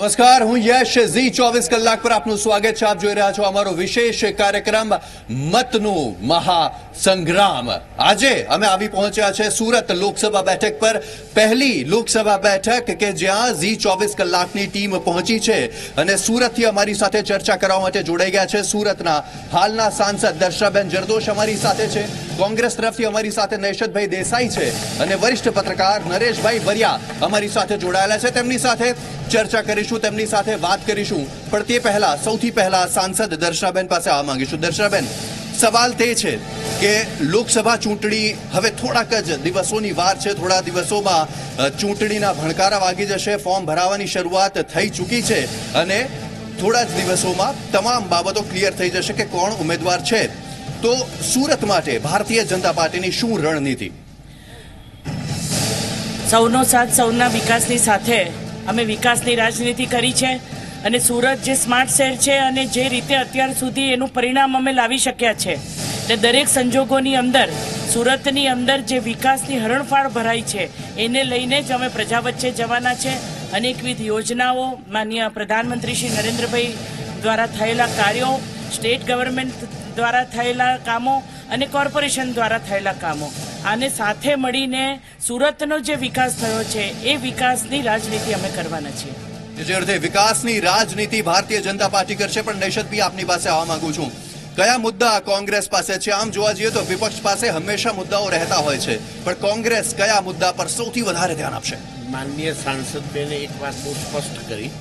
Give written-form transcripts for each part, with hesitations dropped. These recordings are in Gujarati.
નમસ્કાર, હું યશ. ઝી 24 કલાક પર આપનું સ્વાગત છે. આપ જોઈ રહ્યા છો અમારો વિશેષ કાર્યક્રમ મતનું મહાસંગ્રામ. આજે અમે આવી પહોંચ્યા છે સુરત લોકસભા બેઠક પર, પહેલી લોકસભા બેઠક કે જ્યાં ઝી 24 કલાકની ટીમ પહોંચી છે અને સુરતથી અમારી સાથે ચર્ચા કરવા માટે જોડાઈ ગયા છે સુરતના હાલના સાંસદ દર્શાબેન જરદોશ અમારી સાથે છે, કોંગ્રેસ તરફથી અમારી સાથે નૈશદભાઈ દેસાઈ છે અને વરિષ્ઠ પત્રકાર નરેશભાઈ વરિયા અમારી સાથે જોડાયેલા છે. તેમની સાથે ચર્ચા કરીશું, તેમની સાથે વાત કરીશું, પણ તે પહેલા સૌથી પહેલા સાંસદ દર્શનાબેન પાસે આવવા માંગીશું. દર્શનાબેન, સવાલ તે છે કે લોકસભા ચૂંટણી હવે થોડાક જ દિવસોની વાર છે, થોડા દિવસોમાં ચૂંટણીના ભણકારા વાગી જશે, ફોર્મ ભરાવાની શરૂઆત થઈ ચૂકી છે અને થોડા જ દિવસોમાં તમામ બાબતો ક્લિયર થઈ જશે કે કોણ ઉમેદવાર છે. તો સુરત માટે ભારતીય જનતા પાર્ટીની શું રણનીતિ? સૌનો સાથ સૌના વિકાસની સાથે અમે વિકાસની રાજનીતિ કરી છે અને સુરત જે સ્માર્ટ શહેર છે અને જે રીતે અત્યાર સુધી એનું પરિણામ અમે લાવી શક્યા છે, તે દરેક સંજોગોની અંદર સુરતની અંદર જે વિકાસની હરણફાળ ભરાઈ છે એને લઈને જ અમે પ્રજા વચ્ચે જવાના છે. અનેકવિધ યોજનાઓ, માનનીય પ્રધાનમંત્રી શ્રી નરેન્દ્રભાઈ દ્વારા થયેલા કાર્યો, સ્ટેટ ગવર્મેન્ટ દ્વારા થયેલા કામો અને કોર્પોરેશન દ્વારા થયેલા કામો, આને સાથે મળીને સુરતનો જે વિકાસ થયો છે એ વિકાસની રાજનીતિ અમે કરવાના છીએ. જે અર્થે વિકાસની રાજનીતિ ભારતીય જનતા પાર્ટી કરશે. પણ નૈશદભાઈ, આપની પાસે આવવા માંગુ છું, કયા મુદ્દા કોંગ્રેસ પાસે છે? આમ જોવા જઈએ તો વિપક્ષ પાસે હંમેશા મુદ્દાઓ રહેતા હોય છે, પણ કોંગ્રેસ કયા મુદ્દા પર સૌથી વધારે ધ્યાન આપશે? માનનીય સાંસદબેને એક વાત બહુ સ્પષ્ટ કરી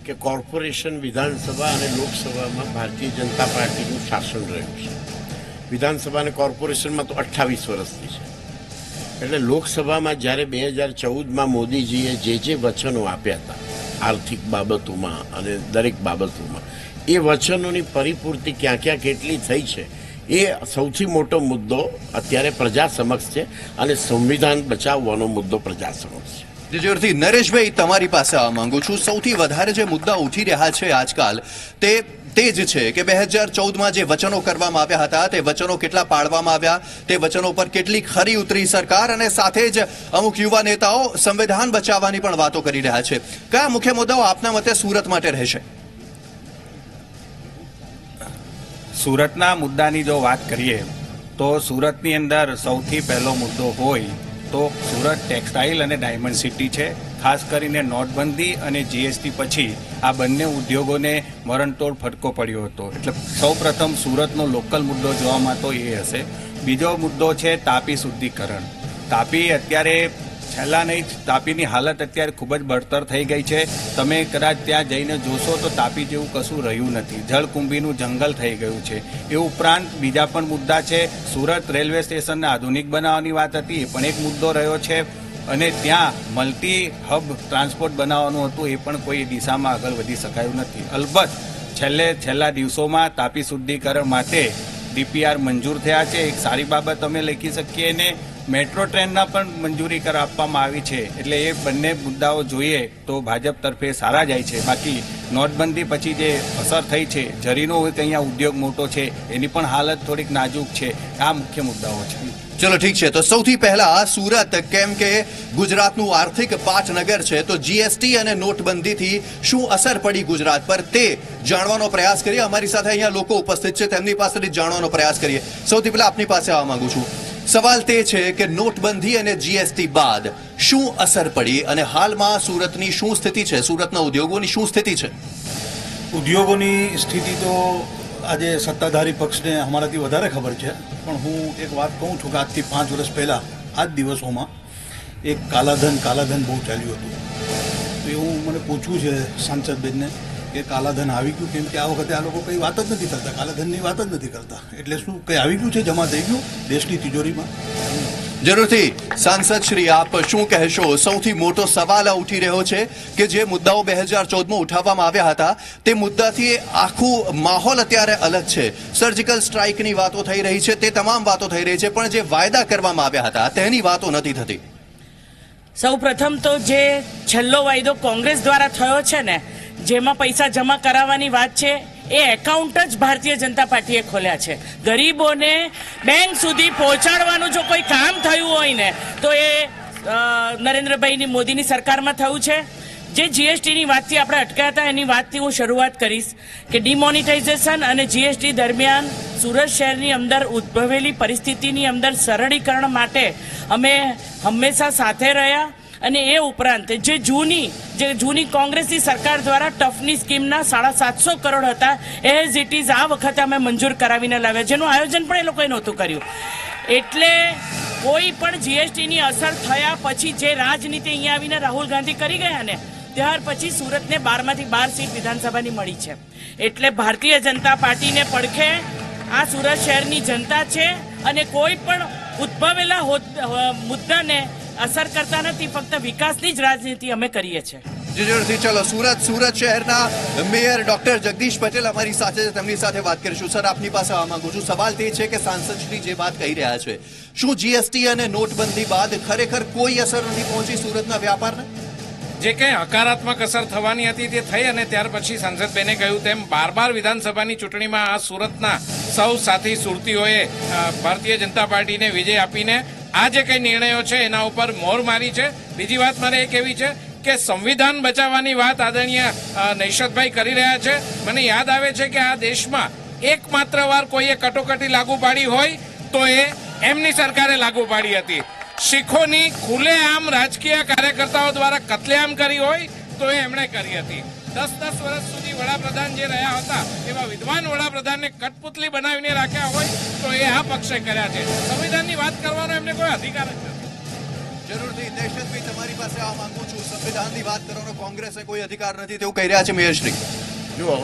કે કોર્પોરેશન, વિધાનસભા અને લોકસભામાં ભારતીય જનતા પાર્ટીનું શાસન રહ્યું છે. વિધાનસભા અને કોર્પોરેશનમાં તો 28 વર્ષથી છે. એટલે લોકસભામાં જ્યારે 2014માં મોદીજીએ જે વચનો આપ્યા હતા આર્થિક બાબતોમાં અને દરેક બાબતોમાં, એ વચનોની પરિપૂર્તિ ક્યાં ક્યાં કેટલી થઈ છે એ સૌથી મોટો મુદ્દો અત્યારે પ્રજા સમક્ષ છે અને સંવિધાન બચાવવાનો મુદ્દો પ્રજા સમક્ષ છે. જેથી નરેશભાઈ, તમારી પાસે આવવા માંગુ છું, સૌથી વધારે જે મુદ્દા ઉઠી રહ્યા છે આજકાલ તે જ છે કે 2014માં જે વચનો કરવામાં આવ્યા હતા તે વચનો કેટલા પાળવામાં આવ્યા, તે વચનો પર કેટલી ખરી ઉતરી સરકાર, અને સાથે જ અમુક યુવા નેતાઓ સંવિધાન બચાવવાની પણ વાતો કરી રહ્યા છે. કયા મુખ્ય મુદ્દાઓ આપના મતે સુરત માટે રહેશે? સુરતના મુદ્દાની જો વાત કરીએ તો સુરતની અંદર સૌથી પહેલો મુદ્દો હોય તો સુરત ટેક્સટાઇલ અને ડાયમંડ સિટી છે. ખાસ કરીને નોટબંધી અને જીએસટી પછી આ બંને ઉદ્યોગોને મરણતોડ ફટકો પડ્યો હતો. એટલે સૌ પ્રથમ સુરતનો લોકલ મુદ્દો જોવામાં તો એ હશે. બીજો મુદ્દો છે તાપી શુદ્ધિકરણ. તાપી અત્યારે છેલ્લા નહીં, તાપીની હાલત અત્યારે ખૂબ જ બળતર થઈ ગઈ છે. તમે કદાચ ત્યાં જઈને જોશો તો તાપી જેવું કશું રહ્યું નથી, જળકુંભીનું જંગલ થઈ ગયું છે. એ ઉપરાંત બીજા પણ મુદ્દા છે. સુરત રેલવે સ્ટેશનને આધુનિક બનાવવાની વાત હતી, એ પણ એક મુદ્દો રહ્યો છે અને ત્યાં મલ્ટી હબ ટ્રાન્સપોર્ટ બનાવવાનું હતું, એ પણ કોઈ દિશામાં આગળ વધી શકાયું નથી. અલબત્ત છેલ્લા દિવસોમાં તાપી શુદ્ધિકરણ માટે ડીપીઆર મંજૂર થયા છે, એક સારી બાબત અમે લખી શકીએ. ને મેટ્રો ટ્રેનના પણ મંજૂરી આપવામાં આવી છે. એટલે એ બંને મુદ્દાઓ જોઈએ તો ભાજપ તરફે સારા જાય છે. બાકી નોટબંધી પછી જે અસર થઈ છે, જરીનો એક અહીંયા ઉદ્યોગ મોટો છે, એની પણ હાલત થોડીક નાજુક છે. આ મુખ્ય મુદ્દાઓ છે. ચલો ઠીક છે. તો સૌથી પહેલા સુરત, કેમ કે ગુજરાતનું આર્થિક પાટનગર છે, તો જીએસટી અને નોટબંધીથી શું અસર પડી ગુજરાત પર તે જાણવાનો પ્રયાસ કરીએ. અમારી સાથે અહીંયા લોકો ઉપસ્થિત છે, તેમની પાસેથી જાણવાનો પ્રયાસ કરીએ. સૌથી પહેલા આપની પાસે આવવા માંગુ છું. સવાલ તે છે કે નોટબંધી અને જીએસટી બાદ શું અસર પડી અને હાલમાં સુરતની શું સ્થિતિ છે, સુરતના ઉદ્યોગોની શું સ્થિતિ છે? ઉદ્યોગોની સ્થિતિ તો આજે સત્તાધારી પક્ષને અમારાથી વધારે ખબર છે, પણ હું એક વાત કહું છું કે આજથી 5 વર્ષ પહેલાં આ જ દિવસોમાં એક કાલાધન બહુ ચાલ્યું હતું. તો એવું મને પૂછવું છે સાંસદબેનને કે કાલાધન આવી ગયું, કેમ કે આ વખતે આ લોકો કંઈ વાત જ નથી કરતા, કાલાધનની વાત જ નથી કરતા. એટલે શું કંઈ આવી ગયું છે, જમા થઈ ગયું દેશની તિજોરીમાં? જરૂરથી સાંસદ શ્રી, આપ શું કહેશો? સૌથી મોટો સવાલ આ ઉઠી રહ્યો છે કે જે મુદ્દાઓ 2014માં ઉઠાવવામાં આવ્યા હતા તે મુદ્દાથી આખું માહોલ અત્યારે અલગ છે. સર્જિકલ સ્ટ્રાઇકની વાતો થઈ રહી છે, તે તમામ વાતો થઈ રહી છે, પણ જે વાયદા કરવામાં આવ્યા હતા તેની વાતો નથી થતી. સૌ પ્રથમ તો જે છેલ્લો વાયદો કોંગ્રેસ દ્વારા થયો છે ને, જેમાં પૈસા જમા કરાવવાની વાત છે, એ એકાઉન્ટ જ ભારતીય જનતા પાર્ટીએ ખોલ્યા છે. ગરીબોને બેંક સુધી પહોંચાડવાનું જો કોઈ કામ થયું હોય ને તો એ નરેન્દ્રભાઈની મોદીની સરકારમાં થયું છે. જે જીએસટીની વાતથી આપણે અટકાયા હતા એની વાતથી હું શરૂઆત કરીશ કે ડિમોનિટાઇઝેશન અને જીએસટી દરમિયાન સુરત શહેરની અંદર ઉદ્ભવેલી પરિસ્થિતિની અંદર સરળીકરણ માટે અમે હંમેશા સાથે રહ્યા અને એ ઉપરાંત જે જૂની કોંગ્રેસની સરકાર દ્વારા ટફની સ્કીમના 750 કરોડ હતા એઝ ઇટ ઇઝ આ વખતે અમે મંજૂર કરાવીને લાવ્યા, જેનું આયોજન પણ એ લોકોએ નહોતું કર્યું. એટલે કોઈ પણ જીએસટીની અસર થયા પછી જે રાજનીતિ અહીંયા આવીને રાહુલ ગાંધી કરી ગયા ને ત્યાર પછી સુરતને 12માંથી 12 સીટ વિધાનસભાની મળી છે. એટલે ભારતીય જનતા પાર્ટીને પડખે આ સુરત શહેરની જનતા છે અને કોઈ પણ ઉદ્ભવેલા મુદ્દાને અસર કરતા નથી, ફક્ત વિકાસની જ રાજનીતિ અમે કરીએ છીએ. જરૂરથી. ચલો, સુરત શહેરના મેયર ડોક્ટર જગદીશ પટેલ અમારી સાથે છે, તેમની સાથે વાત કરીશું. સર, આપની પાસે આવવા માંગુ છું. સવાલ તે છે કે સાંસદ શ્રી જે વાત કહી રહ્યા છે, શું જીએસટી અને નોટબંધી બાદ ખરેખર કોઈ અસર નથી પહોંચી સુરતના વ્યાપારને? જે કંઈ હકારાત્મક અસર થવાની હતી તે થઈ, અને ત્યાર પછી સાંસદબેને કહ્યું તેમ 12 વિધાનસભાની ચૂંટણીમાં આ સુરતના સૌ સાથી સુરતીઓએ ભારતીય જનતા પાર્ટીને વિજય આપીને આ જે કંઈ નિર્ણયો છે એના ઉપર મોહર મારી છે. બીજી વાત મારે એ કહેવી છે કે સંવિધાન બચાવવાની વાત આદરણીય નૈશદભાઈ કરી રહ્યા છે. મને યાદ આવે છે કે આ દેશમાં એકમાત્ર વાર કોઈએ કટોકટી લાગુ પાડી હોય તો એ એમની સરકારે લાગુ પાડી હતી. શીખોની ખુલ્લેઆમ રાજકીય કાર્યકર્તાઓ દ્વારા કતલેઆમ કરી હોય તો એ એમણે કરી હતી. 10 વર્ષ સુધી વડાપ્રધાન જે રહ્યા હતા એવા વિદ્વાન વડાપ્રધાનને કઠપુતલી બનાવીને રાખ્યા હોય તો એ આ પક્ષે કર્યા છે. સંવિધાનની વાત કરવાનો એમને કોઈ અધિકાર જ નથી. જરૂરથી. દેશદભાઈ, તમારી પાસે આવવા માંગુ છું. સંવિધાનની વાત કરવાનો કોંગ્રેસે કોઈ અધિકાર નથી તેવું કહી રહ્યા છે મેયરશ્રી. જુઓ,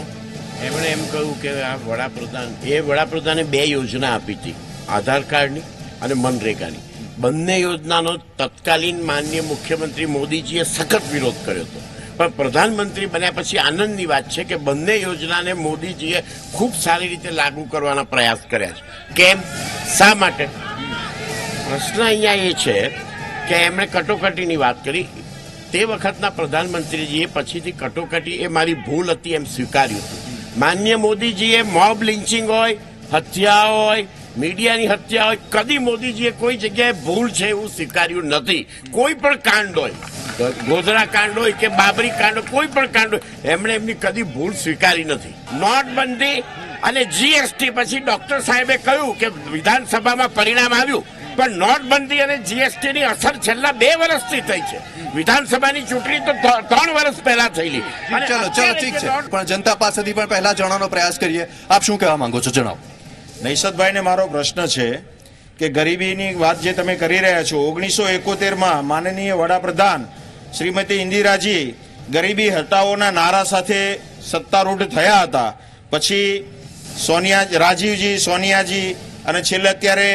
એમણે એમ કહ્યું કે આ વડાપ્રધાને 2 યોજના આપી હતી, આધાર કાર્ડની અને મનરેગાની. બંને યોજનાનો તત્કાલીન માનનીય મુખ્યમંત્રી મોદીજીએ સખત વિરોધ કર્યો હતો, પણ પ્રધાનમંત્રી બન્યા પછી આનંદની વાત છે કે બંને યોજનાને મોદીજીએ ખૂબ સારી રીતે લાગુ કરવાના પ્રયાસ કર્યા છે. કેમ, શા માટે? પ્રશ્ન અહીંયા એ છે કે એમણે કટોકટીની વાત કરી. તે વખતના પ્રધાનમંત્રીજીએ પછીથી કટોકટી એ મારી ભૂલ હતી એમ સ્વીકાર્યું હતું. માનનીય મોદીજીએ મોબ લિન્ચિંગ હોય, હત્યા હોય, મીડિયાની હત્યા હોય, કદી મોદીજીએ કોઈ જગ્યાએ ભૂલ છે એવું સ્વીકાર્યું નથી. કોઈ પણ કાંડ હોય, ગોધરા કાંડ હોય કે બાબરી કાંડ હોય, કોઈ પણ કાંડ હોય, એમણે એમની કદી ભૂલ સ્વીકારી નથી. નોટબંધી અને જીએસટી પછી ડોક્ટર સાહેબે કહ્યું કે વિધાનસભામાં પરિણામ આવ્યું, પણ નોટબંધી અને જીએસટીની અસર છેલ્લા 2 વર્ષથી થઈ છે. વિધાનસભાની ચૂંટણી તો 3 વર્ષ પહેલા થયેલી. ચલો, ઠીક છે, પણ જનતા પાસેથી પણ પહેલા જાણવાનો પ્રયાસ કરીએ. આપ શું કહેવા માંગો છો, જણાવો. નૈશદભાઈને મારો પ્રશ્ન છે કે ગરીબીની વાત જે તમે કરી રહ્યા છો, 1971માં માનનીય વડાપ્રધાન શ્રીમતી ઇન્દિરાજી ગરીબી હટાવોના નારા સાથે સત્તારૂઢ થયા હતા. પછી રાજીવજી, સોનિયાજી અને છેલ્લે અત્યારે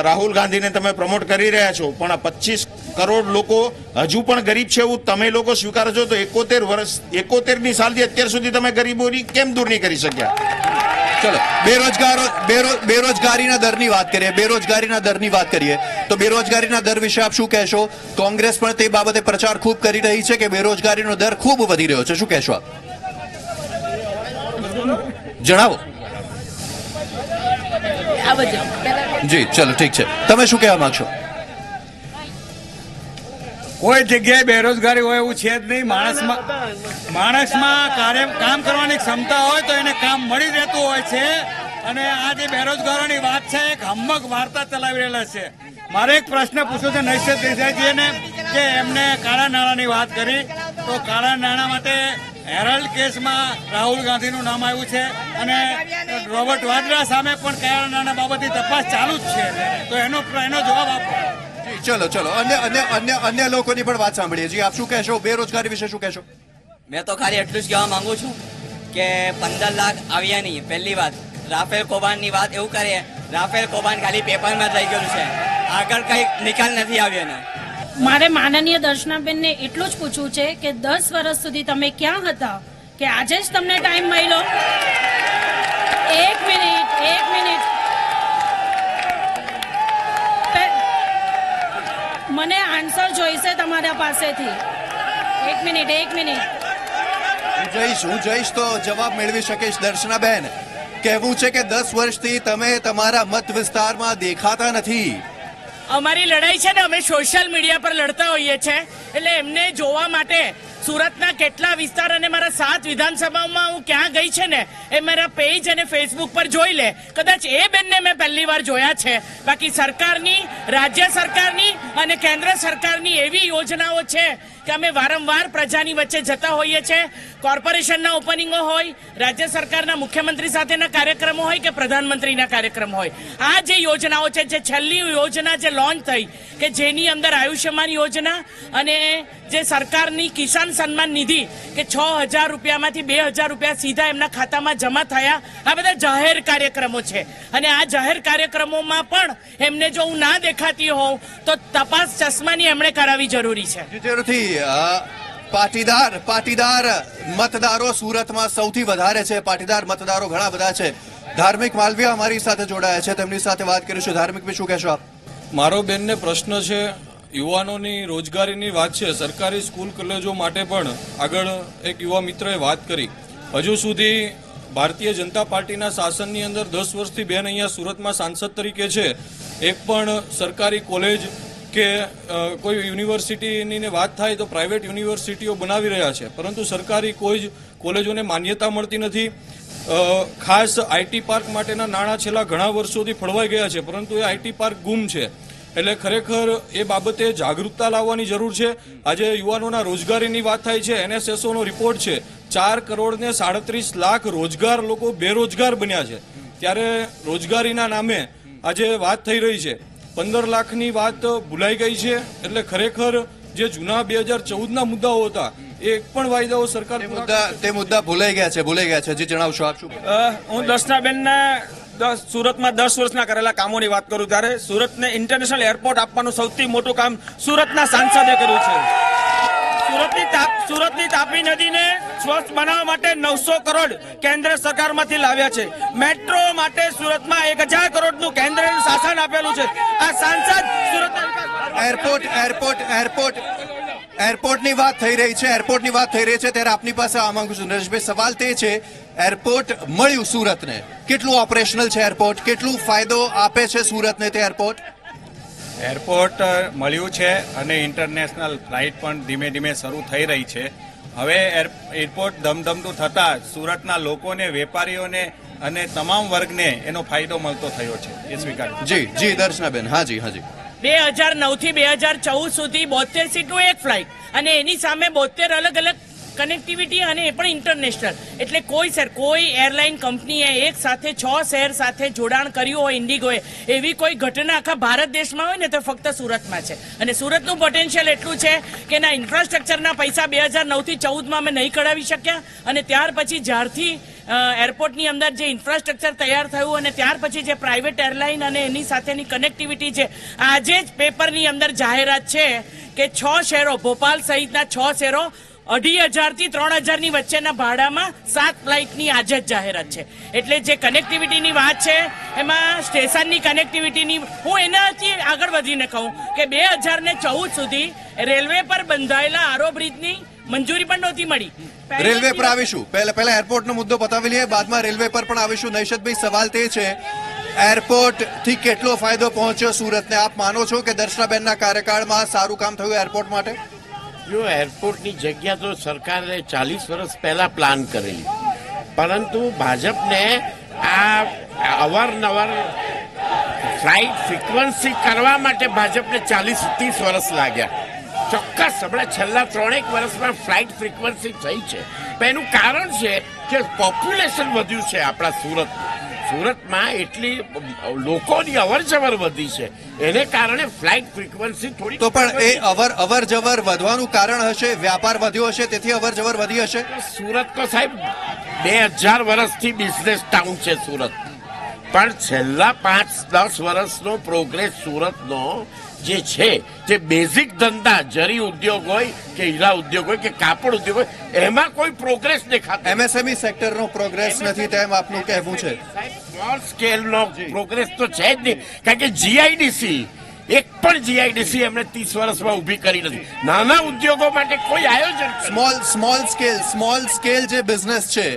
રાહુલ ગાંધીને તમે પ્રમોટ કરી રહ્યા છો, પણ આ 25 કરોડ લોકો હજુ પણ ગરીબ છે એવું તમે લોકો સ્વીકારો છો, તો 71મી સાલથી અત્યાર સુધી તમે ગરીબોની કેમ દૂર નહીં કરી શક્યા? ચલો, બેરોજગારીના દરની વાત કરીએ તો બેરોજગારીના દર વિશે આપ શું કહેશો? કોંગ્રેસ પણ તે બાબતે પ્રચાર ખૂબ કરી રહી છે કે બેરોજગારીનો દર ખૂબ વધી રહ્યો છે. શું કહેશો આપ? જણાવો. જી, ચલો, ઠીક છે. તમે શું કહેવા માંગશો? કોઈ જગ્યાએ બેરોજગારી હોય એવું છે જ નહીં. માણસમાં કામ કરવાની ક્ષમતા હોય તો એને કામ મળી રહેતું હોય છે. અને આ જે બેરોજગારોની વાત છે એક હમ્મક વાર્તા ચલાવી રહેલા છે. મારે એક પ્રશ્ન પૂછ્યો છે નૈશદ દેસાઈજીને કે એમને કાળા નાણાંની વાત કરી, તો કાળા નાણાં માટે હેરલ્ડ કેસમાં રાહુલ ગાંધીનું નામ આવ્યું છે અને રોબર્ટ વાડ્રા સામે પણ કાળા નાણાં બાબતની તપાસ ચાલુ જ છે. તો એનો જવાબ આપો. ચલો, અન્ય લોકોની પણ વાત સાંભળીએ. જી, આપ શું કહેશો? બેરોજગારી વિશે શું કહેશો? મેં તો ખાલી એટલું જ કહેવા માંગુ છું કે 15 લાખ આવ્યા નહીં. પહેલી વાત, રાફેલ કૌભાંડની વાત એવું કરે, રાફેલ કૌભાંડ ખાલી પેપરમાં જ રહી ગયું છે, આગળ કઈ નિકાલ નથી આવ્યો ને. મારે માનનીય દર્શનાબેનને એટલું જ પૂછવું છે કે 10 વર્ષ સુધી તમે ક્યાં હતા કે આજે જ તમને ટાઈમ મળ્યો? એક મિનિટ મને આન્સર જોઈશે તમારા પાસેથી. એક મિનિટ હું જઈશ તો જવાબ મેળવી શકીશ. દર્શનાબેન, કહેવું છે કે 10 વર્ષથી તમે તમારા મત વિસ્તારમાં દેખાતા નથી. અમારી લડાઈ છે ને અમે સોશિયલ મીડિયા પર લડતા હોઈએ છીએ, એટલે એમને જોવા માટે સુરતના કેટલા વિસ્તાર અને મારા 7 વિધાનસભામાં હું ક્યાં ગઈ છે ને એ મારા પેજ અને ફેસબુક પર જોઈ લે. કદાચ એ બેનને મેં પહેલી વાર જોયા છે. બાકી સરકારની, રાજ્ય સરકારની અને કેન્દ્ર સરકારની એવી યોજનાઓ છે કે અમે વારંવાર પ્રજાની વચ્ચે જતા હોઈએ છીએ. કોર્પોરેશનના ઓપનિંગો હોય, રાજ્ય સરકારના મુખ્યમંત્રી સાથેના કાર્યક્રમો હોય કે પ્રધાનમંત્રીના કાર્યક્રમ હોય. આ જે યોજનાઓ છે, જે છેલ્લી યોજના જે લોન્ચ થઈ કે જેની અંદર આયુષ્યમાન યોજના અને જે સરકારની કિસાન સન્માન નિધિ કે 6,000 રૂપિયામાંથી 2,000 રૂપિયા સીધા એમના ખાતામાં જમા થયા. આ બધા જાહેર કાર્યક્રમો છે અને આ જાહેર કાર્યક્રમોમાં પણ એમને જો હું ના દેખાતી હોઉં તો તપાસ ચશ્માની એમણે કરાવવી જરૂરી છે. જરૂરથી પાટીદાર મતદારો સુરતમાં સૌથી વધારે છે. પાટીદાર મતદારો ઘણા બધા છે. ધાર્મિક માલવિયા અમારી સાથે જોડાયા છે, તેમની સાથે વાત કરીશું. ધાર્મિક શું કહેશો આપ? મારો બેનને પ્રશ્ન છે, યુવાનોની રોજગારીની વાત છે. સરકારી સ્કૂલ કોલેજો માટે પણ આગળ એક યુવા મિત્રએ વાત કરી. હજુ સુધી ભારતીય જનતા પાર્ટીના શાસનની અંદર 10 વર્ષથી બેન અહીંયા સુરતમાં સાંસદ તરીકે છે. એક પણ સરકારી કોલેજ કે કોઈ યુનિવર્સિટીની વાત થાય તો પ્રાઇવેટ યુનિવર્સિટીઓ બનાવી રહ્યા છે, પરંતુ સરકારી કોઈ જ કોલેજોને માન્યતા મળતી નથી. ખાસ આઈટી પાર્ક માટેના નાણાં છેલ્લા ઘણા વર્ષોથી ફળવાઈ ગયા છે, પરંતુ એ આઈટી પાર્ક ગુમ છે. એટલે ખરેખર એ બાબતે જાગૃતતા લાવવાની જરૂર છે. આજે યુવાનોના રોજગારીની વાત થાય છે. NSSOનો રિપોર્ટ છે, 4 કરોડ ને 37 લાખ રોજગાર લોકો બેરોજગાર બન્યા છે. ત્યારે રોજગારીના નામે આજે વાત થઈ રહી છે. 15 લાખની વાત ભૂલાઈ ગઈ છે. એટલે ખરેખર જે જૂના 2014ના મુદ્દાઓ હતા એ એક પણ વાયદાઓ સરકાર તે મુદ્દા ભૂલાઈ ગયા છે. જી જણાવશો આપ શું? હું દર્શનાબેનના સુરતમાં 10 વર્ષના કરેલા કામોની વાત કરું ત્યારે સુરતને ઇન્ટરનેશનલ એરપોર્ટ આપવાનું સૌથી મોટું કામ સુરતના સાંસદે કર્યું છે. સુરતની તાપી નદીને સ્વચ્છ બનાવવા માટે 900 કરોડ કેન્દ્ર સરકારમાંથી લાવ્યા છે. મેટ્રો માટે સુરતમાં 1000 કરોડનું કેન્દ્રનું શાસન આપેલું છે. આ સાંસદ એરપોર્ટની વાત થઈ રહી છે. ત્યારે આપની પાસે આ માંગુ છું નરેશભાઈ. સવાલ તે છે, એરપોર્ટ મળ્યું સુરતને, કેટલું ઓપરેશનલ છે એરપોર્ટ, કેટલું ફાયદો આપે છે સુરતને તે એરપોર્ટ મળ્યું છે અને ઇન્ટરનેશનલ ફ્લાઇટ પણ ધીમે ધીમે શરૂ થઈ રહી છે. હવે એરપોર્ટ ધમધમતું થતાં સુરતના લોકોને, વેપારીઓને અને તમામ વર્ગને એનો ફાયદો મળતો થયો છે. એ સ્વીકાર. જી દર્શનાબેન. હાજી 2009 થી 2014 સુધી 72 સીટનું એક ફ્લાઇટ અને એની સામે 72 અલગ અલગ કનેક્ટિવિટી અને એ પણ ઇન્ટરનેશનલ. એટલે કોઈ એરલાઇન કંપનીએ એક સાથે 6 શહેર સાથે જોડાણ કર્યું હોય ઇન્ડિગોએ, એવી કોઈ ઘટના આખા ભારત દેશમાં હોય ને તો ફક્ત સુરતમાં છે. અને સુરતનું પોટેન્શિયલ એટલું છે કે એના ઇન્ફ્રાસ્ટ્રક્ચરના પૈસા 2009 થી 14માં અમે નહીં કઢાવી શક્યા. અને ત્યાર પછી જ્યારથી એરપોર્ટની અંદર જે ઇન્ફ્રાસ્ટ્રક્ચર તૈયાર થયું અને ત્યાર પછી જે પ્રાઇવેટ એરલાઇન અને એની સાથેની કનેક્ટિવિટી છે, આજે જ પેપરની અંદર જાહેરાત છે કે 6 શહેરો, ભોપાલ સહિતના 6 શહેરો 2,500 થી 3,000 વચ્ચેના ભાડામાં 7 ફ્લાઇટની આજે જ જાહેરાત છે. એટલે જે કનેક્ટિવિટીની વાત છે એમાં સ્ટેશનની કનેક્ટિવિટીની હું એનાથી આગળ વધીને કહું કે 2014 સુધી રેલવે પર બંધાયેલા આરો બ્રિજની મંજૂરી પણ નહોતી મળી. રેલવે પર આવીશું. પહેલા એરપોર્ટનો મુદ્દો પતાવી લઈએ, બાદમાં રેલવે પર પણ આવીશું. નૈશદભાઈ, સવાલ તે છે, એરપોર્ટ થી કેટલો ફાયદો પહોંચ્યો સુરતને? આપ માનો છો કે દર્શનાબેનના કાર્યકાળમાં સારું કામ થયું એરપોર્ટ માટે? જો એરપોર્ટની જગ્યા તો સરકારે 40 વર્ષ પહેલા પ્લાન કરેલી, પરંતુ ભાજપને આ અવારનવાર ફ્લાઇટ ફ્રીક્વન્સી કરવા માટે ભાજપને 40-30 વર્ષ લાગ્યા. ચોક્કસ હમણાં છેલ્લા 3-1 વર્ષમાં ફ્લાઇટ ફ્રીક્વન્સી થઈ છે. પણ એનું કારણ છે કે પોપ્યુલેશન વધ્યું છે આપણા સુરતમાં એટલી લોકોની અવરજવર વધી છે, એને કારણે ફ્લાઇટ ફ્રીક્વન્સી થોડી. તો પણ એ અવર જવર વધવાનું કારણ હશે, વ્યાપાર વધ્યો હશે, તેથી અવર જવર વધી હશે. સુરત તો સાહેબ 2000 વર્ષથી બિઝનેસ ટાઉન છે સુરત, પણ છેલ્લા 5-10 વર્ષનો પ્રોગ્રેસ સુરતનો જે છે, જે બેઝિક ધંધા, જરી ઉદ્યોગ હોય કે હીરા ઉદ્યોગ હોય કે કાપડ ઉદ્યોગ હોય, એમાં કોઈ પ્રોગ્રેસ દેખાતો. MSME સેક્ટરનો પ્રોગ્રેસ નથી તેમ આપનું કહેવું છે? સ્મોલ સ્કેલનો પ્રોગ્રેસ તો છે જ નહીં, કારણ કે જીઆઈડીસી, એક પણ જીઆઈડીસી એમણે 30 વર્ષમાં ઊભી કરી નથી. નાના ઉદ્યોગો માટે કોઈ આયોજન. સ્મોલ સ્કેલ જે બિઝનેસ છે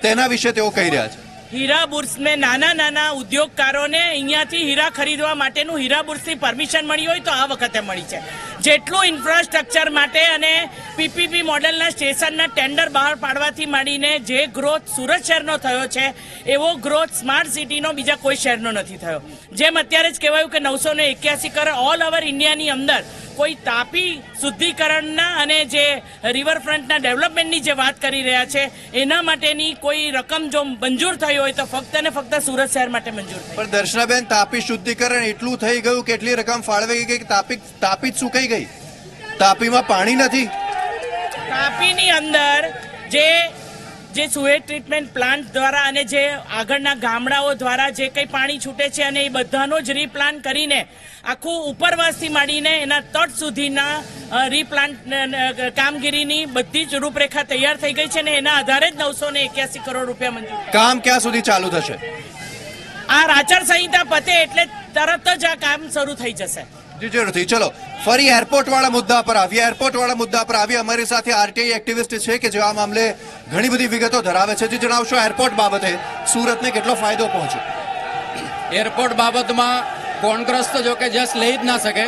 તેના વિશે તેઓ કહી રહ્યા છે. હીરા બુર્સ में નાના ઉદ્યોગકારોને અહીંયાથી હીરા ખરીદવા માટેનું હીરા બુર્સની પરમિશન મળી હોય તો આ વખતે મળી છે. જેટલું ઇન્ફ્રાસ્ટ્રક્ચર માટે અને પીપીપી મોડેલના સ્ટેશનના ટેન્ડર બહાર પાડવાથી માંડીને જે ગ્રોથ સુરત શહેરનો થયો છે એવો ગ્રોથ સ્માર્ટ સિટીનો બીજા કોઈ શહેરનો નથી થયો. જેમ અત્યારે જ કહેવાયું કે 981 કરોડ ઓલ ઓવર ઇન્ડિયાની અંદર કોઈ તાપી શુદ્ધિકરણના અને જે રિવરફ્રન્ટના ડેવલપમેન્ટની જે વાત કરી રહ્યા છે એના માટેની કોઈ રકમ જો મંજૂર થઈ હોય તો ફક્ત ને ફક્ત સુરત શહેર માટે મંજૂર થઈ. પણ દર્શનાબેન, તાપી શુદ્ધિકરણ એટલું થઈ ગયું કે એટલી રકમ ફાળવાઈ ગઈ કે તાપી જ સુકાઈ ગઈ. તાપીમાં પાણી નથી. તાપીની અંદર જે સુએજ ટ્રીટમેન્ટ પ્લાન્ટ દ્વારા અને જે આગળના ગામડાઓ દ્વારા જે કંઈ પાણી છૂટે છે અને એ બધાનો જ રીપ્લાન્ટ કરીને આખું ઉપરવાસથી માંડીને એના તટ સુધીના રીપ્લાન્ટ કામગીરીની બધી જ રૂપરેખા તૈયાર થઈ ગઈ છે અને એના આધારે જ 981 કરોડ રૂપિયા મંજૂર. કામ ક્યાં સુધી ચાલુ થશે? આ આચાર સંહિતા પતે એટલે તરત જ આ કામ શરૂ થઈ જશે. જી જરૂરથી. ચલો ફરી એરપોર્ટ વાળા મુદ્દા પર આવીએ. અમારી સાથે આરટીઆઈ એક્ટિવિસ્ટ છે કે જે આ મામલે ઘણી બધી વિગતો ધરાવે છે. જે જણાવશો એરપોર્ટ બાબતે સુરતને કેટલો ફાયદો પહોંચ્યો? એરપોર્ટ બાબતમાં કોંગ્રેસ તો જો કે જસ્ટ લઈ જ ના શકે,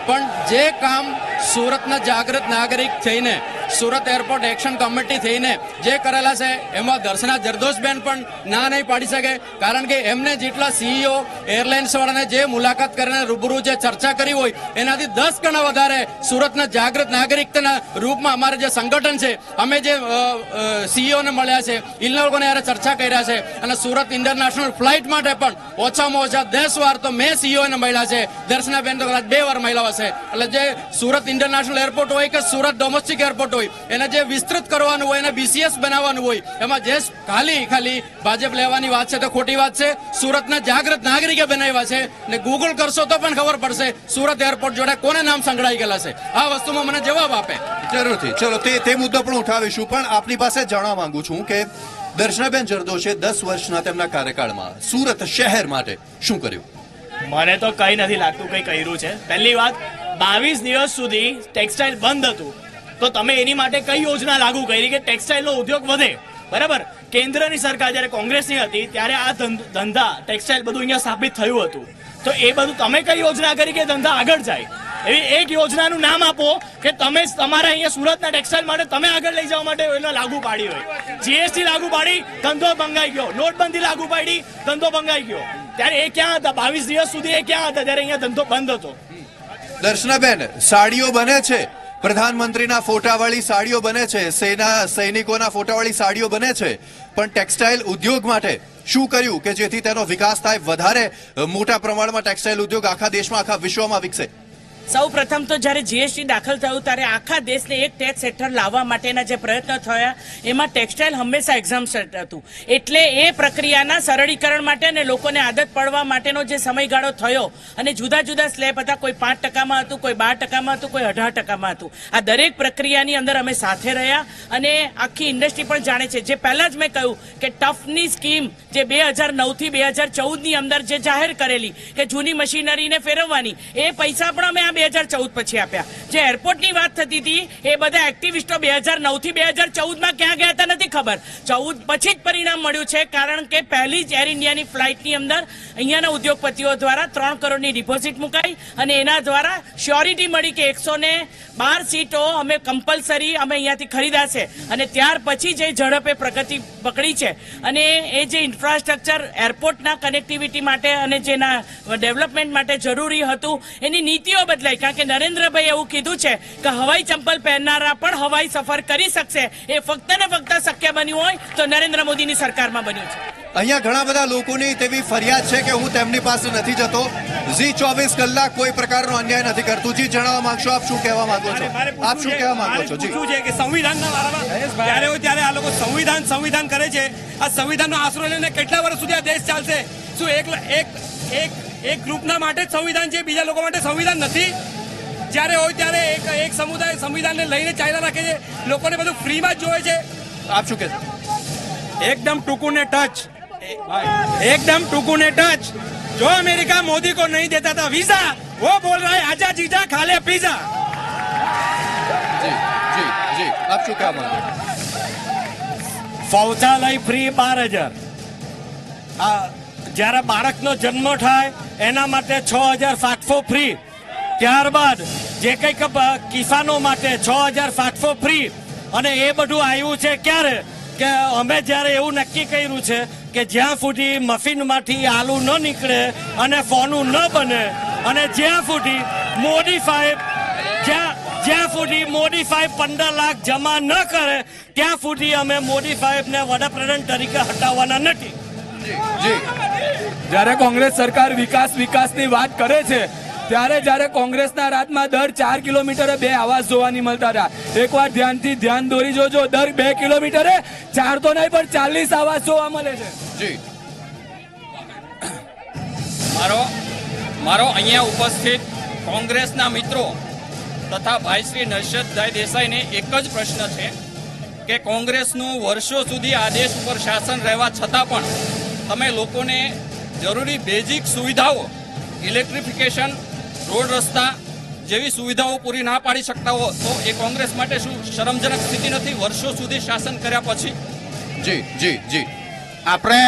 પણ જે કામ સુરતના જાગૃત નાગરિક થઈને સુરત એરપોર્ટ એક્શન કમિટી થઈને જે કરેલા છે એમાં દર્શના જરદોશબેન પણ ના નહીં પાડી શકે. કારણ કે એમને જેટલા સીઈઓ એરલાઇન્સ વાળાને જે મુલાકાત કરીને રૂબરૂ જે ચર્ચા કરી હોય એનાથી 10 ગણા વધારે સુરતના જાગૃત નાગરિકના રૂપમાં અમારે જે સંગઠન છે અમે જે સીઈઓને મળ્યા છે એ લોકોને યારે ચર્ચા કર્યા છે. અને સુરત ઇન્ટરનેશનલ ફ્લાઇટ માટે પણ ઓછામાં ઓછા 10 વાર તો મેં સીઈઓને મળ્યા છે. દર્શનાબેન તો કદાચ 2 વાર મળ્યા હશે. એટલે જે સુરત ઇન્ટરનેશનલ એરપોર્ટ હોય કે સુરત ડોમેસ્ટિક એરપોર્ટ હોય એને જે વિસ્તૃત કરવાનું હોય એને બીસીએસ બનાવવાનું હોય એમાં જે ખાલી ભાજપ લેવાની વાત છે તો ખોટી વાત છે. સુરતના જાગૃત નાગરિકે બનાવ્યા છે ને ગૂગલ કરશો તો પણ ખબર પડશે સુરત એરપોર્ટ જોડે કોને નામ સંકળાઈ ગયેલા છે. આ વસ્તુમાં મને જવાબ આપે. જરૂરથી. ચલો તે મુદ્દો પણ ઉઠાવીશું. પણ આપની પાસે જાણવા માંગુ છું કે દર્શનાબેન જરદોશે 10 વર્ષના તેમના કાર્યકાળમાં સુરત શહેર માટે શું કર્યું? મને તો કઈ નથી લાગતું કઈ કર્યું છે. પહેલી વાત, 22 દિવસ સુધી ટેક્સટાઇલ બંધ હતું તો તમે એની માટે કઈ યોજના લાગુ કરી કે ટેક્સટાઇલનો ઉદ્યોગ વધે? બરાબર, કેન્દ્રની સરકાર જ્યારે કોંગ્રેસની હતી ત્યારે આ ધંધા ટેક્સટાઇલ બધું અહીંયા સ્થાપિત થયું હતું. તો એ બધું તમે કઈ યોજના કરી કે ધંધા આગળ જાય? એવી એક યોજનાનું નામ આપો કે તમે તમારા અહીંયા સુરતના ટેક્સટાઇલ માટે તમે આગળ લઈ જવા માટે એને લાગુ પાડી હોય. જીએસટી લાગુ પાડી, ધંધો ભંગાઈ ગયો. નોટબંધી લાગુ પાડી, ધંધો ભંગાઈ ગયો. ત્યારે એ ક્યાં હતા? 22 દિવસ સુધી એ ક્યાં હતા જ્યારે અહીંયા ધંધો બંધ હતો? દર્શનાબેન, સાડીઓ બને છે, પ્રધાનમંત્રીના ફોટાવાળી સાડીઓ બને છે, સૈનિકોના ફોટાવાળી સાડીઓ બને છે, પણ ટેક્સટાઇલ ઉદ્યોગ માટે શું કર્યું કે જેથી તેનો વિકાસ થાય, વધારે મોટા પ્રમાણમાં ટેક્સટાઇલ ઉદ્યોગ આખા દેશમાં આખા વિશ્વમાં વિકસે? સૌ પ્રથમ તો જ્યારે જીએસટી દાખલ થયું ત્યારે આખા દેશને એક ટેક્સ હેઠળ લાવવા માટેના જે પ્રયત્નો થયા એમાં ટેક્સટાઇલ હંમેશા એક્ઝામ્પશન હતું. એટલે એ પ્રક્રિયાના સરળીકરણ માટે અને લોકોને આદત પડવા માટેનો જે સમયગાળો થયો અને જુદા જુદા સ્લેબ હતા, કોઈ 5% હતું, કોઈ 12% હતું, કોઈ 18% હતું. આ દરેક પ્રક્રિયાની અંદર અમે સાથે રહ્યા અને આખી ઇન્ડસ્ટ્રી પણ જાણે છે. જે પહેલાં જ મેં કહ્યું કે ટફની સ્કીમ જે 2009 થી 2014ની અંદર જે જાહેર કરેલી કે જૂની મશીનરીને ફેરવવાની, એ પૈસા પણ અમે 2014 પછી આપ્યા. જે એરપોર્ટની વાત થતી હતી એ બધા એક્ટિવિસ્ટો 2009 થી 2014માં ક્યાં ગયા હતા નથી ખબર. 14 પછી જ પરિણામ મળ્યું છે. કારણ કે પહેલી જ એર ઇન્ડિયાની ફ્લાઇટની અંદર અહીંયાના ઉદ્યોગપતિઓ દ્વારા 3 કરોડની ડિપોઝિટ મુકાઈ અને એના દ્વારા શ્યોરિટી મળી કે 112 સીટો અમે કમ્પલસરી અમે અહીંયાથી ખરીદાશે. અને ત્યાર પછી જે ઝડપે પ્રગતિ પકડી છે અને એ જે ઇન્ફ્રાસ્ટ્રક્ચર એરપોર્ટના કનેક્ટિવિટી માટે અને જેના ડેવલપમેન્ટ માટે જરૂરી હતું એની નીતિઓ બદલાઈ. કારણ કે નરેન્દ્રભાઈ એવું કીધું છે કે હવાઈ ચંપલ પહેરનારા પણ હવાઈ સફર કરી શકશે. એ ફક્ત ને ફક્ત શક્ય બન્યું હોય તો નરેન્દ્ર મોદીની સરકારમાં બન્યું છે. અહીંયા ઘણા બધા લોકોની તેવી ફરિયાદ છે કે હું તેમની પાસે નથી જતો. ઝી 24 કલાક કોઈ પ્રકારનો અન્યાય નથી કરતું. જી જણાવવા માંગશો, આપ શું કહેવા માંગો છો? આપ શું કહેવા માંગો છો? જી, શું છે કે સંવિધાનના વારામાં જ્યારે હોય ત્યારે આ લોકો સંવિધાન કરે છે. આ સંવિધાનનો આશરો લઈને કેટલા વર્ષ સુધી આ દેશ ચાલશે? શું એક ગ્રુપના માટે જ સંવિધાન છે, બીજા લોકો માટે સંવિધાન નથી? જ્યારે હોય ત્યારે એક સમુદાય સંવિધાનને લઈને ચાલ્યા રાખે છે, લોકોને બધું ફ્રીમાં જ જોવે છે. આપ શું કહેશો? एकदम टुकू ने टच, एकदम टुकू ने टच. जो अमेरिका मोदी को नहीं देता था वीजा, वो बोल रहा है आजा जीजा खा ले पिज्जा. જી આપ શું કહેવા માંગો? શૌચાલય ફ્રી 12,000. જ્યારે બાળકનો જન્મ થાય એના માટે 6,700 ફ્રી. ત્યારબાદ જે કંઈક કિસાનો માટે 6,700 ફ્રી અને એ બધું આવ્યું છે ક્યારે કે અમે જ્યારે એવું નક્કી કર્યું છે કે જ્યાં સુધી મશીનમાંથી આલુ ન નીકળે અને ફોનું ન બને અને જ્યાં સુધી મોડીફાઈ જ્યાં સુધી મોડીફાઈ 15 લાખ જમા ન કરે ત્યાં સુધી અમે મોડીફાઈને વડાપ્રધાન તરીકે હટાવવાના નથી. જ્યારે કોંગ્રેસ સરકાર વિકાસની વાત કરે છે ત્યારે કોંગ્રેસના રાજમાં દર 4 કિલોમીટરે 2 આવાસ જોવાની મળતા હતા. એકવાર ધ્યાન દોરી જોજો, દર 2 કિલોમીટરે 4 તો નહીં પણ 40 આવાસ જોવા મળે છે. જી મારો અહીંયા ઉપસ્થિત કોંગ્રેસના મિત્રો તથા ભાઈ શ્રી નરસિંહભાઈ દેસાઈને એક જ પ્રશ્ન છે કે કોંગ્રેસનું વર્ષો સુધી આ દેશ ઉપર શાસન રહેવા છતાં પણ તમે લોકોને જરૂરી બેઝિક સુવિધાઓ, ઇલેક્ટ્રિફિકેશન, રોડ રસ્તા જેવી સુવિધાઓ પૂરી ના પાડી શકતા હો તો એ કોંગ્રેસ માટે શું શરમજનક સ્થિતિ નથી વર્ષો સુધી શાસન કર્યા પછી? જી જી જી આપણે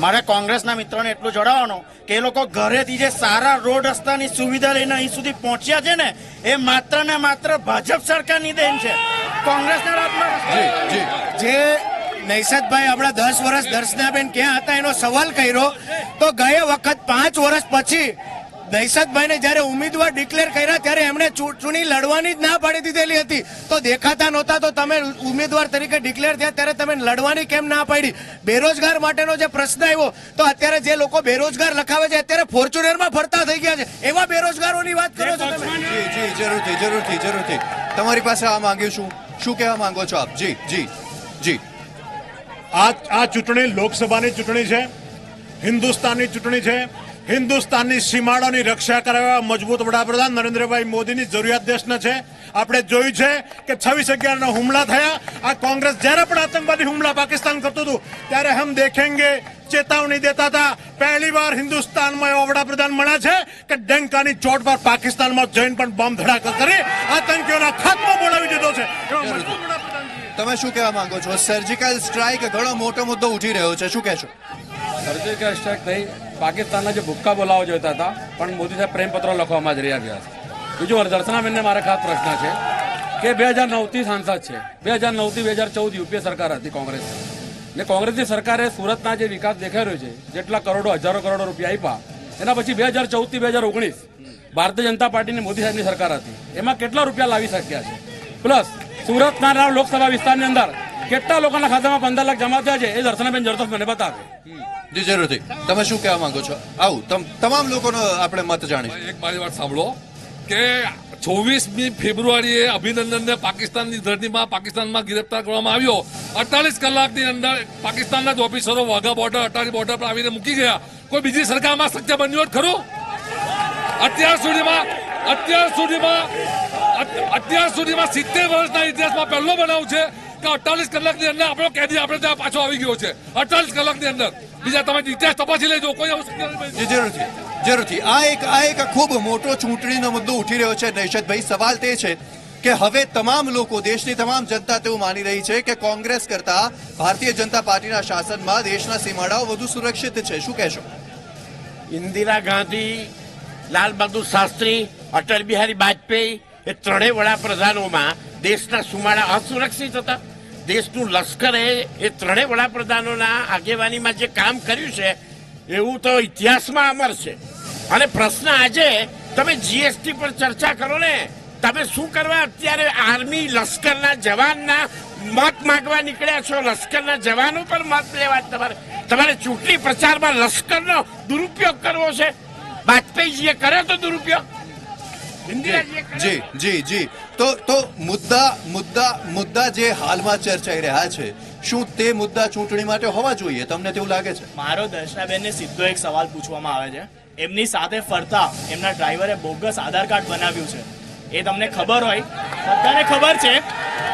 મારે કોંગ્રેસના મિત્રોને એટલું જણાવવાનું કે એ લોકો ઘરેથી જે સારા રોડ રસ્તાની સુવિધા લઈને અહીં સુધી પહોંચ્યા છે ને એ માત્ર ને માત્ર ભાજપ સરકારની દેન છે. કોંગ્રેસના રાજમાં જે નૈસદભાઈ આપણા 10 વર્ષ દર્શનાબેન ક્યાં હતા એનો સવાલ કર્યો તો ગયા વખત 5 વર્ષ પછી નૈસદભાઈને જ્યારે ઉમેદવાર ડિક્લેર કર્યા ત્યારે એમણે ચૂંટણી લડવાની જ ના પાડી દીધેલી હતી. તો દેખાતા નહોતા તો તમે ઉમેદવાર તરીકે ડિક્લેર થયા ત્યારે તમે લડવાની કેમ ના પાડી? બેરોજગાર માટેનો જે પ્રશ્ન આવ્યો તો અત્યારે જે લોકો બેરોજગાર લખાવે છે અત્યારે ફોર્ચ્યુનરમાં ફરતા થઈ ગયા છે. એવા બેરોજગારોની વાત કરો છો તમે? જી જરૂરથી તમારી પાસે આ માંગ્યું શું કહેવા માંગો છો આપ? જી જી જી આ ચૂંટણી લોકસભાની ચૂંટણી છે, હિન્દુસ્તાનની ચૂંટણી છે. હિન્દુસ્તાનની સીમાડાની રક્ષા કરવા મજબૂત વડાપ્રધાન નરેન્દ્રભાઈ મોદીની જરૂરિયાત દેશને છે. આપણે જોયું છે કે 26/11ના હુમલા થયા. આ કોંગ્રેસ જ્યારે પણ આતંકવાદી હુમલા પાકિસ્તાન કરતું હતું ત્યારે હમ દેખેંગે ચેતવણી દેતા હતા. પહેલી વાર હિન્દુસ્તાનમાં એવા વડાપ્રધાન મળ્યા છે કે ડંકાની ચોટ પર પાકિસ્તાનમાં જઈને પણ બોમ્બ ધડાકા કરી આતંકીઓના ખાત્મો બોલાવી દીધો છે. તમે શું કહેવા માંગો છો? સર્જિકલ સ્ટ્રાઇક ઘણો મોટો મુદ્દો ઉઠી રહ્યો છે, શું કહેશો? સર્જિકલ સ્ટ્રાઇક નહીં, પાકિસ્તાનના જે ભૂક્કા બોલાવો જોઈતા હતા પણ મોદી સાહેબ પ્રેમપત્રો લખવામાં જ રહ્યા છે. બીજું દર્શનાબેનને મારા ખાસ પ્રશ્ન છે કે 2009થી સાંસદ છે, 2009થી 2014 યુપીએ સરકાર હતી કોંગ્રેસ ને કોંગ્રેસની સરકારે સુરતના જે વિકાસ દેખાઈ છે જેટલા હજારો કરોડો રૂપિયા આપ્યા એના પછી 2014થી 2019 ભારતીય જનતા પાર્ટીની મોદી સાહેબની સરકાર હતી એમાં કેટલા રૂપિયા લાવી શક્યા છે? પ્લસ સુરતના લોકસભા વિસ્તારની અંદર કેટલા લોકોના ખાતામાં 15 લાખ જમા થયા છે એ દર્શનાબેન જરદોસ્ત મને બતાવે. જી જરૂરથી. તમે શું કહેવા માંગો છો? આવું તમામ લોકોનો આપણે મત જાણીશું. એક મારી વાત સાંભળો કે 24મી ફેબ્રુઆરીએ અભિનંદનને પાકિસ્તાનની ધરતીમાં પાકિસ્તાનમાં ગિરફ્તાર કરવામાં આવ્યો. 48 કલાકની અંદર પાકિસ્તાનના જ ઓફિસરો વાઘા બોર્ડર અટારી બોર્ડર પર આવીને મૂકી ગયા. કોઈ બીજી સરકારમાં શક્ય બન્યું હોત ખરું? અત્યાર સુધીમાં 70 વર્ષના ઇતિહાસમાં પહેલો બનાવ છે કે 48 કલાકની અંદર આપણો કેદી આપણે ત્યાં પાછો આવી ગયો છે. 48 કલાકની અંદર. બીજા તમે ઇતિહાસ તપાસી લેજો. કોઈ જરૂરથી આ એક ખૂબ મોટો ચૂંટણીનો મુદ્દો ઉઠી રહ્યો છે નૈશદભાઈ. સવાલ તે છે કે હવે તમામ લોકો, દેશની તમામ જનતા તેવું માની રહી છે કે કોંગ્રેસ કરતા ભારતીય જનતા પાર્ટીના શાસનમાં દેશના સીમાડાઓ વધુ સુરક્ષિત છે, શું કહેશો? ઇન્દિરા ગાંધી, લાલ બહાદુર શાસ્ત્રી, અટલ બિહારી વાજપેયી એ ત્રણેય વડાપ્રધાનોમાં દેશના સીમાડા અસુરક્ષિત હતા. દેશનું લશ્કરે એ ત્રણેય વડાપ્રધાનોના આગેવાનીમાં જે કામ કર્યું છે એવું તો ઇતિહાસમાં અમર છે. અને પ્રશ્ન આજે તમે જીએસટી પર ચર્ચા કરો ને, તમે શું કરવા અત્યારે આર્મી લશ્કરના જવાનના મત માંગવા નીકળ્યા છો? લશ્કરના જવાનો પર મત લેવા તમારે ચૂંટણી પ્રચારમાં લશ્કરનો દુરુપયોગ કરવો છે? વાજપેયીજીએ કર્યો તો દુરુપયોગ. જી તો મુદ્દા જે હાલમાં ચર્ચાઈ રહ્યા છે શું તે મુદ્દા ચૂંટણી માટે હોવા જોઈએ? તમને તેવું લાગે છે? મારો દર્શનાબેનને સીધો એક સવાલ પૂછવામાં આવે છે. એમની સાથે ફરતા એમના ડ્રાઈવરે બોગસ આધાર કાર્ડ બનાવ્યું છે, એ તમને ખબર હોય? બધાને ખબર છે.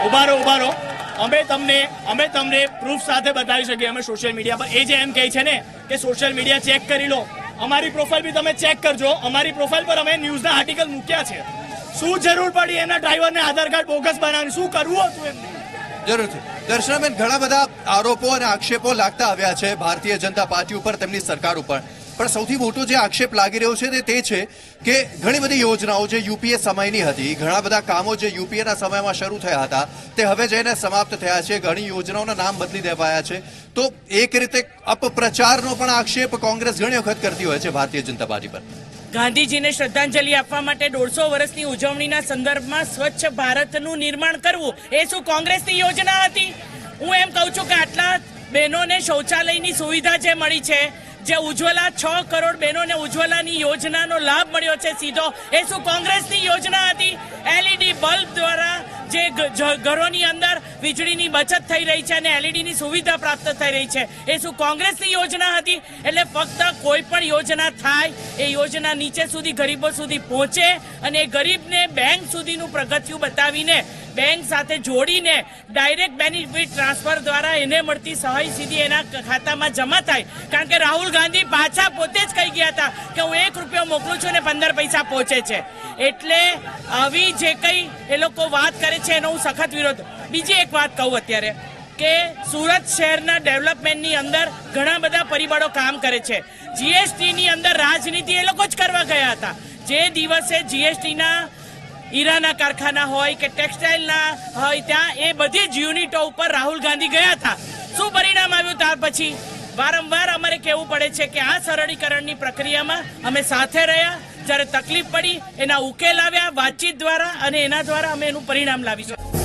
ઉભા રહો. અમે તમને પ્રૂફ સાથે બતાવી શકીએ. અમે સોશિયલ મીડિયા પર એ જે એમ કહે છે ને કે સોશિયલ મીડિયા ચેક કરી લો, અમારી પ્રોફાઇલ બી તમે ચેક કરજો. અમારી પ્રોફાઇલ પર અમે ન્યૂઝના આર્ટિકલ મૂક્યા છે. શું જરૂર પડી એના ડ્રાઈવરને આધાર કાર્ડ બોગસ બનાવવાની? શું કરવું હતું એમને? જરૂરથી. દર્શનાબેન, ઘણા બધા આરોપો અને આક્ષેપો લાગતા આવ્યા છે ભારતીય જનતા પાર્ટી ઉપર, તેમની સરકાર ઉપર. પણ સૌથી મોટો જે આક્ષેપ લાગી રહ્યો છે તે છે કે ઘણી બધી યોજનાઓ જે યુપીએ સમયની હતી, ઘણા બધા કામો જે યુપીએના સમયમાં શરૂ થયા હતા તે હવે જઈને સમાપ્ત થયા છે, ઘણી યોજનાઓના નામ બદલી દેવાયા છે. તો એક રીતે અપપ્રચારનો પણ આક્ષેપ કોંગ્રેસ ઘણી વખત કરતી હોય છે ભારતીય જનતા પાર્ટી પર. ગાંધીજીને શ્રદ્ધાંજલિ આપવા માટે 150 વર્ષની ઉજવણીના સંદર્ભમાં સ્વચ્છ ભારતનું નિર્માણ કરવું એ શું કોંગ્રેસની યોજના હતી? હું એમ કહું છું કે આટલા બહેનોને શૌચાલયની સુવિધા જે મળી છે, જે ઉજ્જવલા 6 કરોડ બહેનોને ઉજ્જવલાની યોજનાનો લાભ મળ્યો છે સીધો, એ શું કોંગ્રેસની યોજના હતી? એલઈડી બલ્બ દ્વારા જે ઘરોની અંદર વીજળીની બચત થઈ રહી છે અને એલઈડીની સુવિધા પ્રાપ્ત થઈ રહી છે, એ શું કોંગ્રેસની યોજના હતી? એટલે ફક્ત કોઈ પણ યોજના થાય એ યોજના નીચે સુધી ગરીબો સુધી પહોંચે અને એ ગરીબને બેંક સુધીનું પગથિયું બતાવીને બેંક સાથે જોડીને ડાયરેક્ટ બેનિફિટ ટ્રાન્સફર દ્વારા એને મળતી સહાય સીધી એના ખાતામાં જમા થાય. કારણ કે રાહુલ ગાંધી પાછા પોતે જ કહી ગયા હતા કે હું 1 રૂપિયો મોકલું છું ને 15 પૈસા પહોંચે છે. એટલે આવી જે કંઈ એ લોકો વાત કરે છે એનો હું સખત વિરોધ. બીજી એક વાત કહું અત્યારે કે સુરત શહેરના ડેવલપમેન્ટની અંદર ઘણા બધા પરિબળો કામ કરે છે. જીએસટીની અંદર રાજનીતિ એ લોકો જ કરવા ગયા હતા. જે દિવસે જીએસટીના હીરાના કારખાના હોય કે ટેક્સટાઇલના હોય ત્યાં એ બધી જ યુનિટો ઉપર રાહુલ ગાંધી ગયા હતા. શું પરિણામ આવ્યું ત્યાર પછી? વારંવાર અમારે કહેવું પડે છે કે આ સરળીકરણની પ્રક્રિયામાં અમે સાથે રહ્યા, જ્યારે તકલીફ પડી એના ઉકેલ આવ્યા વાતચીત દ્વારા અને એના દ્વારા અમે એનું પરિણામ લાવીશું.